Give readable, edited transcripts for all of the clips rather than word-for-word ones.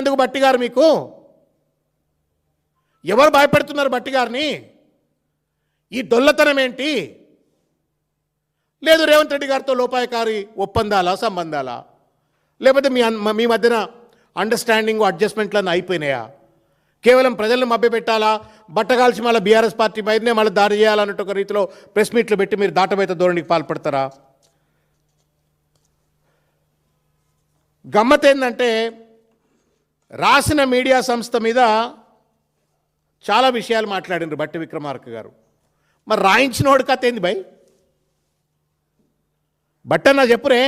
ఎందుకు భట్టి గారు? మీకు ఎవరు భయపెడుతున్నారు భట్టి గారిని? ఈ డొల్లతనం ఏంటి? లేదు రేవంత్ రెడ్డి గారితో లోపాయకారి ఒప్పందాలా, సంబంధాలా, లేకపోతే మీ మధ్యన అండర్స్టాండింగ్ అడ్జస్ట్మెంట్లన్నీ అయిపోయినాయా? కేవలం ప్రజలను మభ్యపెట్టాలా, బట్టగాల్చి మళ్ళీ బీఆర్ఎస్ పార్టీ పైనే మళ్ళీ దాడి చేయాలన్నట్టు ఒక రీతిలో ప్రెస్ మీట్లు పెట్టి మీరు దాటబోయే ధోరణికి పాల్పడతారా? గమ్మత్ ఏంటంటే రాసిన మీడియా సంస్థ మీద చాలా విషయాలు మాట్లాడినారు బట్టి విక్రమార్క గారు. మరి రాయించినోడు కథ ఏంది భయ్? బట్టన్నా చెప్పురే.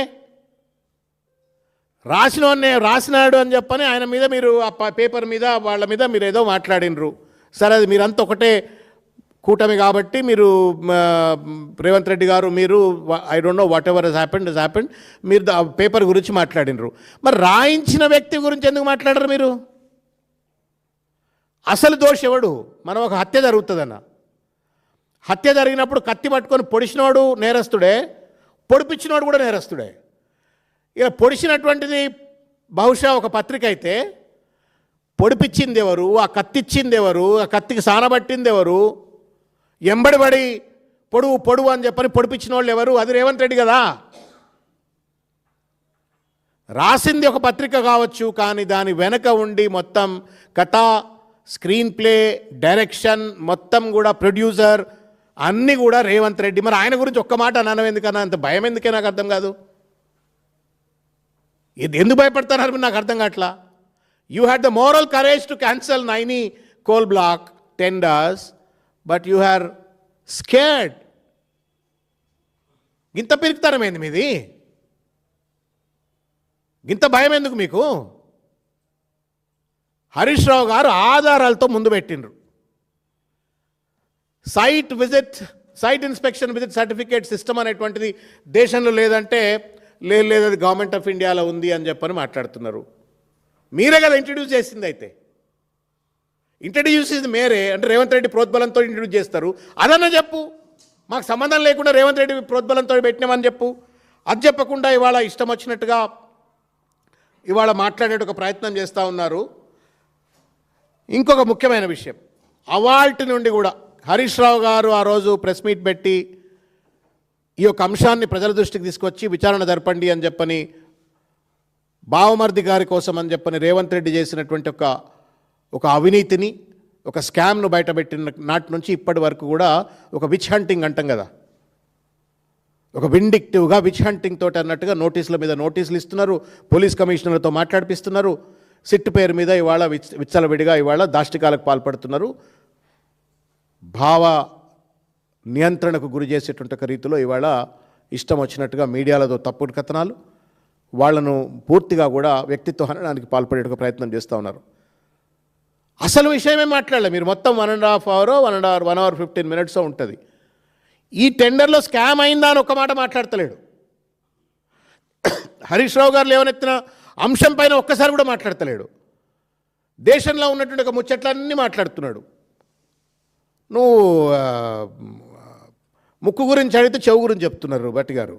రాసినాడు అని చెప్పని ఆయన మీద మీరు ఆ పేపర్ మీద వాళ్ళ మీద మీరు ఏదో మాట్లాడినరు. సరే, అది మీరంతా ఒకటే కూటమి కాబట్టి మీరు రేవంత్ రెడ్డి గారు మీరు I don't know whatever he's happened మీరు పేపర్ గురించి మాట్లాడినరు. మరి రాయించిన వ్యక్తి గురించి ఎందుకు మాట్లాడరు మీరు? అసలు దోషి ఎవడు? మనం ఒక హత్య జరుగుతుందన్న, హత్య జరిగినప్పుడు కత్తి పట్టుకొని పొడిచినోడు నేరస్తుడే, పొడిపించినోడు కూడా నేరస్తుడే. ఇక పొడిచినటువంటిది బహుశా ఒక పత్రిక అయితే పొడిపించింది ఎవరు, ఆ కత్తి ఇచ్చింది ఎవరు, ఆ కత్తికి సానబట్టింది ఎవరు, ఎంబడిబడి పొడువు అని చెప్పని పొడిపించిన వాళ్ళు ఎవరు? అది రేవంత్ రెడ్డి కదా. రాసింది ఒక పత్రిక కావచ్చు, కానీ దాని వెనక ఉండి మొత్తం కథ, స్క్రీన్ ప్లే, డైరెక్షన్ మొత్తం కూడా ప్రొడ్యూసర్ అన్నీ కూడా రేవంత్ రెడ్డి. మరి ఆయన గురించి ఒక్క మాట అన్నాను ఎందుకన్నా? అంత భయం ఎందుకే నాకు అర్థం కాదు. ఇది ఎందుకు భయపడతారు నాకు అర్థం కావట్లా. You had the moral courage to cancel Naini coal block tenders, but you her scared. గింత పిరుకుతనమైంది మీది, గింత భయం ఎందుకు మీకు? హరీష్ రావు గారు ఆధారాలతో ముందు పెట్టిండ్రు. Site inspection visit certificate system అనేటువంటిది దేశంలో లేదంటే లేదు, అది గవర్నమెంట్ ఆఫ్ ఇండియాలో ఉంది అని చెప్పని మాట్లాడుతున్నారు. మీరే కదా ఇంట్రడ్యూస్ చేసింది. అయితే ఇంట్రడ్యూస్ చేసింది మీరే అంటే రేవంత్ రెడ్డి ప్రోద్బలంతో ఇంట్రడ్యూస్ చేస్తారు. అదన్నా చెప్పు. మాకు సంబంధం లేకుండా రేవంత్ రెడ్డి ప్రోద్బలంతో పెట్టినామని చెప్పు. అది చెప్పకుండా ఇవాళ ఇష్టం వచ్చినట్టుగా ఇవాళ మాట్లాడే ఒక ప్రయత్నం చేస్తూ ఉన్నారు. ఇంకొక ముఖ్యమైన విషయం, అవాల్ట్ నుండి కూడా హరీష్ రావు గారు ఆ రోజు ప్రెస్ మీట్ పెట్టి ఈ యొక్క అంశాన్ని ప్రజల దృష్టికి తీసుకొచ్చి విచారణ జరపండి అని చెప్పని, బావమర్ది గారి కోసం అని చెప్పని రేవంత్ రెడ్డి చేసినటువంటి ఒక అవినీతిని, ఒక స్కామ్ను బయటపెట్టిన నాటి నుంచి ఇప్పటి వరకు కూడా ఒక విచ్ హంటింగ్ అంటాం కదా, ఒక విండిక్టివ్గా విచ్ హంటింగ్ తోటి అన్నట్టుగా నోటీసుల మీద నోటీసులు ఇస్తున్నారు, పోలీస్ కమిషనర్లతో మాట్లాడిపిస్తున్నారు, సిట్ పేరు మీద ఇవాళ విచ్చలవిడిగా ఇవాళ దాష్టికాలకు పాల్పడుతున్నారు. భావ నియంత్రణకు గురి చేసేటువంటి ఒక రీతిలో ఇవాళ ఇష్టం వచ్చినట్టుగా మీడియాలతో తప్పుడు కథనాలు, వాళ్లను పూర్తిగా కూడా వ్యక్తిత్వ హననానికి పాల్పడే ప్రయత్నం చేస్తూ ఉన్నారు. అసలు విషయమే మాట్లాడలే మీరు. మొత్తం 1.5 hour 1 hour 15 minutes ఉంటుంది. ఈ టెండర్లో స్కామ్ అయిందా అని ఒక్క మాట మాట్లాడతలేడు. హరీష్ రావు గారు లేవనెత్తిన అంశం పైన ఒక్కసారి కూడా మాట్లాడతలేడు. దేశంలో ఉన్నటువంటి ఒక ముచ్చట్లన్నీ మాట్లాడుతున్నాడు. నువ్వు ముక్కు గురించి అడిగితే చెవు గురించి చెప్తున్నారు భట్టి గారు.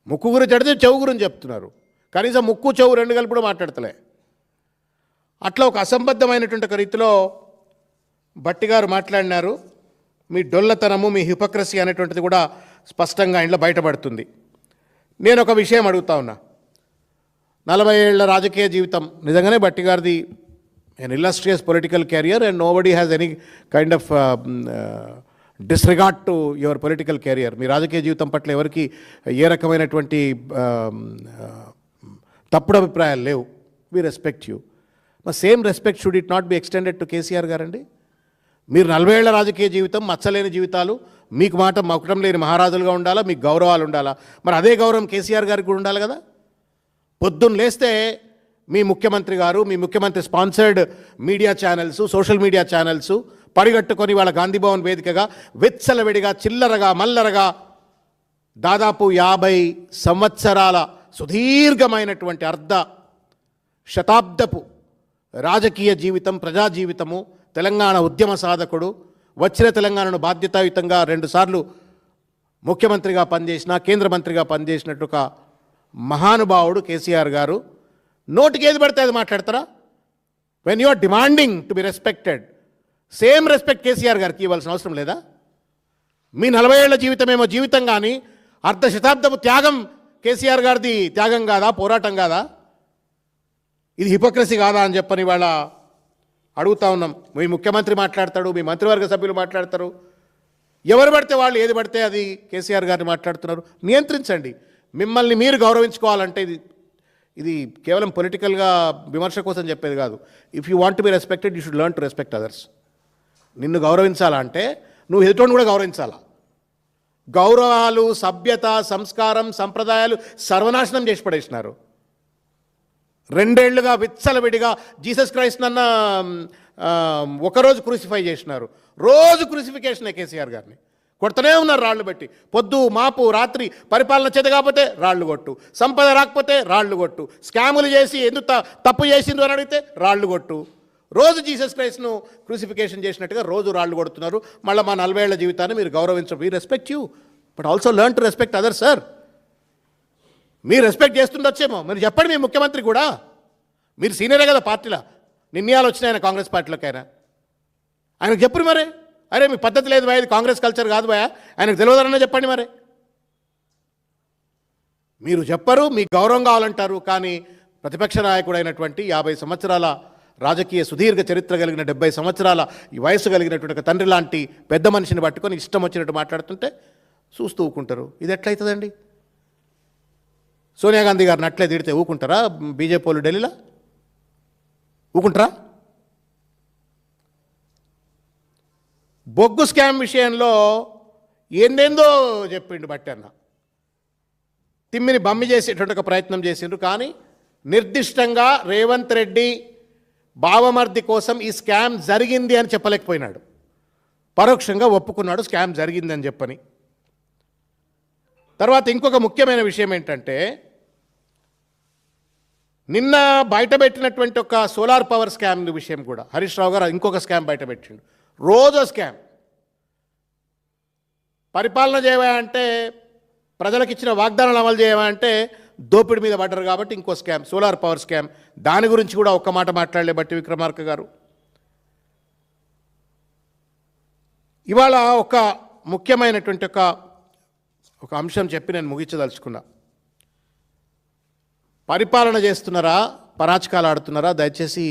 ముక్కు గురించి అడిగితే చెవు గురించి చెప్తున్నారు. కనీసం ముక్కు చెవు రెండు కలిపి కూడా మాట్లాడతలే. అట్లా ఒక అసంబద్ధమైనటువంటి ఒక రీతిలో భట్టి గారు మాట్లాడినారు. మీ డొల్లతనము, మీ హిపోక్రసీ అనేటువంటిది కూడా స్పష్టంగా ఇంట్లో బయటపడుతుంది. నేను ఒక విషయం అడుగుతా ఉన్నా. 40 ఏళ్ల రాజకీయ జీవితం నిజంగానే భట్టి గారిది an illustrious political career, and nobody has any kind of disregard to your political career. మీ రాజకీయ జీవితం పట్ల ఎవరికి ఏ రకమైనటువంటి తప్పుడు అభిప్రాయాలు లేవు. we respect you. మరి same respect should it not be extended to KCR గారండి? మీరు 40 ఏళ్ల రాజకీయ జీవితం, మచ్చలేని జీవితాలు, మీకు మాట మకుటం లేని మహారాజులుగా ఉండాలా, మీకు గౌరవాలు ఉండాలా. మరి అదే గౌరవం కేసీఆర్ గారికి కూడా ఉండాలి కదా. పొద్దున్న లేస్తే మీ ముఖ్యమంత్రి గారు, మీ ముఖ్యమంత్రి sponsored media channels, social media channels పరిగట్టుకొని వాళ్ళ గాంధీభవన్ వేదికగా విచ్చలవిడిగా చిల్లరగా మల్లరగా దాదాపు 50 సంవత్సరాల సుదీర్ఘమైనటువంటి అర్ధ శతాబ్దపు రాజకీయ జీవితం, ప్రజా జీవితము, తెలంగాణ ఉద్యమ సాధకుడు, వచ్చిన తెలంగాణను బాధ్యతాయుతంగా 2 సార్లు ముఖ్యమంత్రిగా పనిచేసిన, కేంద్ర మంత్రిగా పనిచేసినట్టు ఒక మహానుభావుడు కేసీఆర్ గారు నోటికి ఏది పడితే అది మాట్లాడతారా? When you are demanding to be respected, same respect KCR గారికి ఇవ్వాల్సిన అవసరం లేదా? మీ 40 ఏళ్ల జీవితమేమో జీవితం, కానీ అర్ధ శతాబ్దపు త్యాగం కేసీఆర్ గారిది త్యాగం కాదా, పోరాటం కాదా? ఇది హిపోక్రసీ కాదా అని చెప్పని ఇవాళ అడుగుతా ఉన్నాం. మీ ముఖ్యమంత్రి మాట్లాడతాడు, మీ మంత్రివర్గ సభ్యులు మాట్లాడతారు, ఎవరు పడితే వాళ్ళు ఏది పడితే అది కేసీఆర్ గారిని మాట్లాడుతున్నారు. నియంత్రించండి. మిమ్మల్ని మీరు గౌరవించుకోవాలంటే ఇది కేవలం పొలిటికల్గా విమర్శ కోసం చెప్పేది కాదు. If you want to be respected, you should learn to respect others. నిన్ను గౌరవించాలంటే నువ్వు ఎదుటోని కూడా గౌరవించాలా. గౌరవాలు, సభ్యత, సంస్కారం, సంప్రదాయాలు సర్వనాశనం చేసి పడేసినారు. 2 ఏళ్లుగా విచ్చలవిడిగా జీసస్ క్రైస్ట్ అన్న ఒకరోజు క్రూసిఫై చేసినారు. రోజు క్రూసిఫికేషనే కేసీఆర్ గారిని. కొడుతూనే ఉన్నారు రాళ్ళు పెట్టి. పొద్దు మాపు రాత్రి పరిపాలన చేత కాకపోతే రాళ్ళు కొట్టు, సంపద రాకపోతే రాళ్ళు కొట్టు, స్కాములు చేసి ఎందుకు తప్పు చేసిండ్రు అని అడిగితే రాళ్ళు కొట్టు. రోజు జీసస్ క్రైస్ట్ను క్రూసిఫికేషన్ చేసినట్టుగా రోజు రాళ్ళు కొడుతున్నారు. మళ్ళీ మా 40 ఏళ్ల జీవితాన్ని మీరు గౌరవించరు. We respect you, but also learn to respect other. Sir, మీరు రెస్పెక్ట్ చేస్తుండొచ్చేమో, మీరు చెప్పండి మీ ముఖ్యమంత్రి కూడా. మీరు సీనియరే కదా పార్టీలో, నిర్ణయాలు వచ్చినాయి ఆయన కాంగ్రెస్ పార్టీలోకి. ఆయనకు చెప్పరు మరి, అరే మీ పద్ధతి లేదు భయ, ఇది కాంగ్రెస్ కల్చర్ కాదు భయ, ఆయనకు తెలియదన్నా చెప్పండి మరి. మీరు చెప్పరు, మీకు గౌరవం కావాలంటారు. కానీ ప్రతిపక్ష నాయకుడు అయినటువంటి 50 సంవత్సరాల రాజకీయ సుదీర్ఘ చరిత్ర కలిగిన 70 సంవత్సరాల ఈ వయసు కలిగినటువంటి ఒక తండ్రి లాంటి పెద్ద మనిషిని పట్టుకొని ఇష్టం వచ్చినట్టు మాట్లాడుతుంటే చూస్తూ ఊకుంటారు. ఇది ఎట్లయితుందండి? సోనియా గాంధీ గారిని అట్లే తిడితే ఊకుంటారా బీజేపీ వాళ్ళు ఢిల్లీలో? ఊకుంటారా? బొగ్గు స్కామ్ విషయంలో ఏందేందో చెప్పిండు బట్టి అన్న. తిమ్మిని బమ్మి చేసేటువంటి ఒక ప్రయత్నం చేసిండ్రు. కానీ నిర్దిష్టంగా రేవంత్ రెడ్డి బావమర్ది కోసం ఈ స్కామ్ జరిగింది అని చెప్పలేకపోయినాడు. పరోక్షంగా ఒప్పుకున్నాడు స్కామ్ జరిగిందని చెప్పని. తర్వాత ఇంకొక ముఖ్యమైన విషయం ఏంటంటే, నిన్న బయటపెట్టినటువంటి ఒక సోలార్ పవర్ స్కామ్ విషయం కూడా హరీష్ రావు గారు ఇంకొక స్కామ్ బయటపెట్టిండు. రోజో స్కామ్. పరిపాలన చేయమంటే, ప్రజలకు ఇచ్చిన వాగ్దానాలు అమలు చేయమంటే దోపిడి మీద పడ్డారు కాబట్టి ఇంకో స్కామ్, సోలార్ పవర్ స్కామ్. దాని గురించి కూడా ఒక్క మాట మాట్లాడలే బట్టి విక్రమార్క గారు. ఇవాళ ఒక ముఖ్యమైనటువంటి ఒక అంశం చెప్పి నేను ముగించదలుచుకున్నా. పరిపాలన చేస్తున్నారా, పరాచకాలు ఆడుతున్నారా? దయచేసి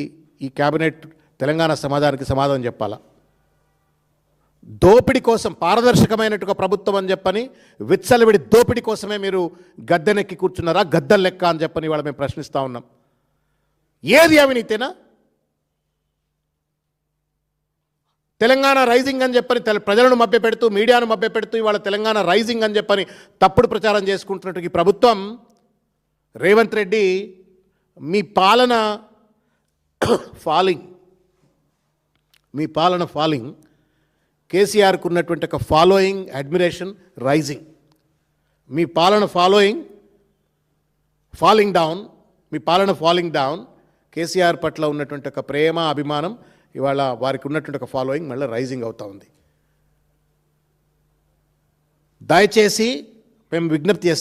ఈ క్యాబినెట్ తెలంగాణ సమాజానికి సమాధానం చెప్పాలా. దోపిడి కోసం, పారదర్శకమైనట్టుగా ప్రభుత్వం అని చెప్పని విచ్చలవిడి దోపిడి కోసమే మీరు గద్దెనెక్కి కూర్చున్నారా, గద్దెల లెక్క అని చెప్పని ఇవాళ మేము ప్రశ్నిస్తూ ఉన్నాం. ఏది అవినీతేనా? తెలంగాణ రైజింగ్ అని చెప్పని ప్రజలను మభ్యపెడుతూ, మీడియాను మభ్యపెడుతూ ఇవాళ తెలంగాణ రైజింగ్ అని చెప్పని తప్పుడు ప్రచారం చేసుకుంటున్నట్టు ఈ ప్రభుత్వం, రేవంత్ రెడ్డి, మీ పాలన ఫాలింగ్, కేసీఆర్కు ఉన్నటువంటి ఒక ఫాలోయింగ్, అడ్మిరేషన్ రైజింగ్. మీ పాలన ఫాలింగ్ డౌన్, కేసీఆర్ పట్ల ఉన్నటువంటి ఒక ప్రేమ, అభిమానం, ఇవాళ వారికి ఉన్నటువంటి ఒక ఫాలోయింగ్ మళ్ళీ రైజింగ్ అవుతూ ఉంది. దయచేసి మేము విజ్ఞప్తి చేస్తాం.